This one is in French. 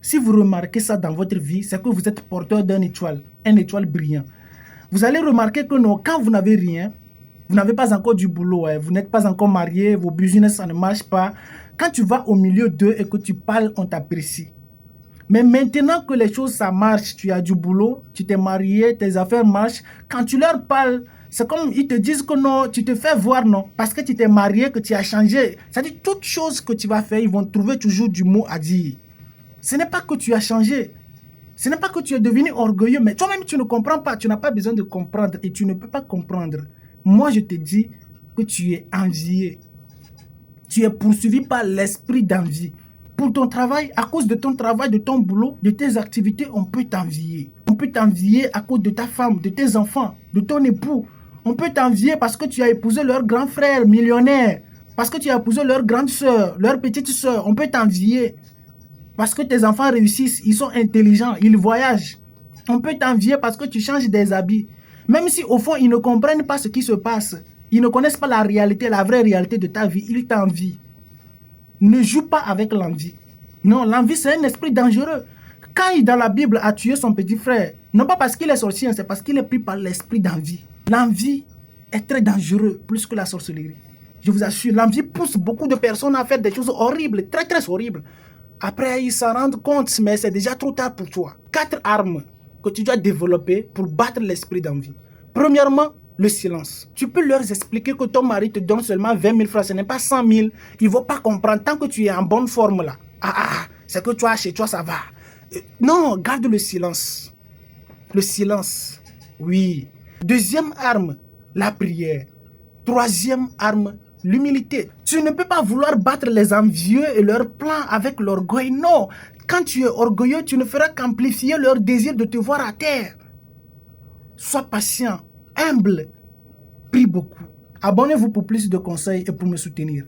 Si vous remarquez ça dans votre vie, c'est que vous êtes porteur d'une étoile, une étoile brillante. Vous allez remarquer que non, quand vous n'avez rien, vous n'avez pas encore du boulot, vous n'êtes pas encore marié, vos business, ça ne marche pas. Quand tu vas au milieu d'eux et que tu parles, on t'apprécie. Mais maintenant que les choses, ça marche, tu as du boulot, tu t'es marié, tes affaires marchent, quand tu leur parles, c'est comme ils te disent que non, tu te fais voir, non, parce que tu t'es marié, que tu as changé. C'est-à-dire, toute chose que tu vas faire, ils vont trouver toujours du mot à dire. Ce n'est pas que tu as changé. Ce n'est pas que tu es devenu orgueilleux, mais toi-même, tu ne comprends pas. Tu n'as pas besoin de comprendre et tu ne peux pas comprendre. Moi, je te dis que tu es envié. Tu es poursuivi par l'esprit d'envie. Pour ton travail, à cause de ton travail, de ton boulot, de tes activités, on peut t'envier. On peut t'envier à cause de ta femme, de tes enfants, de ton époux. On peut t'envier parce que tu as épousé leur grand frère millionnaire, parce que tu as épousé leur grande soeur, leur petite soeur. On peut t'envier parce que tes enfants réussissent, ils sont intelligents, ils voyagent. On peut t'envier parce que tu changes des habits. Même si au fond, ils ne comprennent pas ce qui se passe. Ils ne connaissent pas la réalité, la vraie réalité de ta vie. Ils t'envient. Ne joue pas avec l'envie. Non, l'envie, c'est un esprit dangereux. Quand il, dans la Bible, a tué son petit frère, non pas parce qu'il est sorcier, c'est parce qu'il est pris par l'esprit d'envie. L'envie est très dangereux, plus que la sorcellerie. Je vous assure, l'envie pousse beaucoup de personnes à faire des choses horribles, très très horribles. Après, ils s'en rendent compte, mais c'est déjà trop tard pour toi. 4 armes que tu dois développer pour battre l'esprit d'envie. Premièrement, le silence. Tu peux leur expliquer que ton mari te donne seulement 20 000 francs, ce n'est pas 100 000. Ils ne vont pas comprendre tant que tu es en bonne forme là. C'est que toi, chez toi, ça va. Non, garde le silence. Le silence, oui. Deuxième arme, la prière. Troisième arme, l'humilité. Tu ne peux pas vouloir battre les envieux et leurs plans avec l'orgueil. Non, quand tu es orgueilleux, tu ne feras qu'amplifier leur désir de te voir à terre. Sois patient, humble, prie beaucoup. Abonnez-vous pour plus de conseils et pour me soutenir.